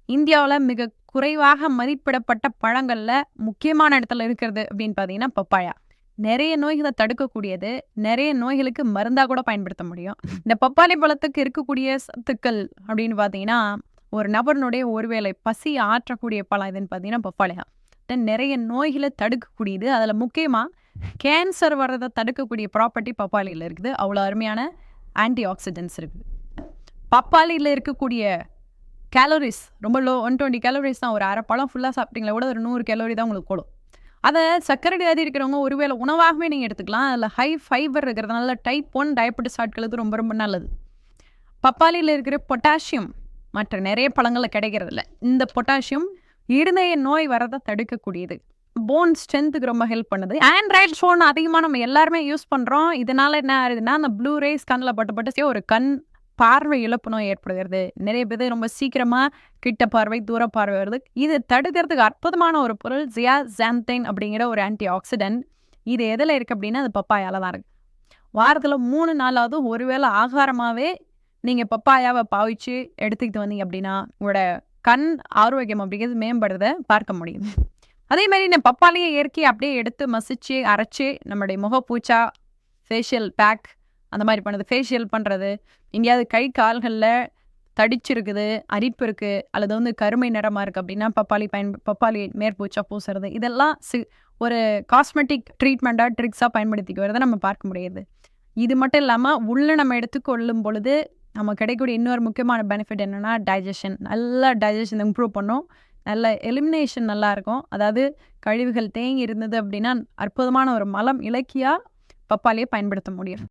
இந்தியாவுல மிக குறைவாக மதிப்பிடப்பட்ட பழங்கள்ல முக்கியமான இடத்துல இருக்கிறது அப்படின்னு பார்த்தீங்கன்னா, பப்பாயா. நெறைய நோய்கள தடுக்கக்கூடியது. நெறைய நோய்களுக்கு மருந்தா கூட பயன்படுத்த முடியும். இந்த பப்பாளி பழத்துக்கு இருக்கக்கூடிய சத்துக்கள் அப்படின்னு பார்த்தீங்கன்னா, ஒரு நபரினுடைய ஒருவேளை பசி ஆற்றக்கூடிய பழம் எதுன்னு பார்த்தீங்கன்னா, பப்பாளி தான். நெறைய நோய்கள தடுக்கக்கூடியது. அதுல முக்கியமா கேன்சர் வர்றத தடுக்கக்கூடிய ப்ராப்பர்ட்டி பப்பாளில இருக்குது. அவ்வளோ அருமையான ஆன்டி ஆக்ஸிடென்ட்ஸ் இருக்குது. பப்பாளில இருக்கக்கூடிய கேலோரிஸ் ரொம்ப லோ 120 கேலோரிஸ் தான். ஒரு 1/2 பழம் ஃபுல்லா சாப்பிட்டீங்களா கூட ஒரு 100 கேலோரி தான் உங்களுக்கு கூடும். அத சர்க்கரை வியாதி இருக்கிறவங்க ஒருவேளை உணவாகவே நீங்க எடுத்துக்கலாம். அதில ஹை ஃபைபர் இருக்கிறதுனால டைப் 1 டயபெட்டிஸ் ஆட்களுக்கு ரொம்ப ரொம்ப நல்லது. பப்பாளில இருக்கிற பொட்டாசியம் மற்ற நிறைய பழங்கள்ல கிடைக்கிறதில்ல. இந்த பொட்டாசியம் இருதய நோய் வரத தடுக்கக்கூடியது. போன் ஸ்ட்ரென்த்துக்கு ரொம்ப ஹெல்ப் பண்ணுது. ஆண்ட்ராய்டு ஃபோன் அதிகமா நம்ம எல்லாருமே யூஸ் பண்றோம். இதனால என்ன ஆகுதுன்னா, அந்த ப்ளூ ரேஸ் கண்ல பட்டு ஒரு கண் பார்வை இழப்பு நோய் ஏற்படுகிறது. நிறைய பேர் ரொம்ப சீக்கிரமா கிட்ட பார்வை, தூர பார்வை வருது. இது தடுக்கிறதுக்கு அற்புதமான ஒரு பொருள் ஜியாக்ஸாந்தைன் அப்படிங்கிற ஒரு ஆன்டி ஆக்ஸிடென்ட். இது எதுல இருக்கு அப்படின்னா, அது பப்பாயால தான் இருக்கு. வாரத்துல 3 நாளாவது ஒருவேளை ஆகாரமாவே நீங்க பப்பாயாவ பாவிச்சு எடுத்துக்கிட்டு வந்தீங்க அப்படின்னா, உங்களோட கண் ஆரோக்கியம் அப்படிங்கிறது மேம்படுறத பார்க்க முடியும். அதே மாரி இந்த பப்பாளிய இயற்கையா அப்படியே எடுத்து மசிச்சு, அரைச்சு நம்முடைய முகப்பூச்சா, ஃபேஷியல் பேக் அந்த மாரி பண்ணுது. ஃபேஷியல் பண்றது, எங்கேயாவது கை கால்கள்ல தடிச்சிருக்குது, அரிப்பு இருக்கு, அல்லது வந்து கருமை நிறமா இருக்கு அப்படின்னா, பப்பாளி மேற்பூச்சா பூசுறது. இதெல்லாம் ஒரு காஸ்மெட்டிக் ட்ரீட்மெண்ட்டா, ட்ரிக்ஸா பயன்படுத்திக்கு வரத நம்ம பார்க்க முடியுது. இது மட்டும் இல்லாம, உள்ள நம்ம எடுத்துக்கொள்ளும் பொழுது, நமக்கு கிடைக்கக்கூடிய இன்னொரு முக்கியமான பெனிஃபிட் என்னன்னா, டைஜஷன். நல்லா டைஜஷன் இம்ப்ரூவ் பண்ணும். நல்ல எலிமினேஷன் நல்லாயிருக்கும். அதாவது கழிவுகள் தேங்கி இருந்தது அப்படின்னா, அற்புதமான ஒரு மலம் இலக்கியா பப்பாளிய பயன்படுத்த முடியும்.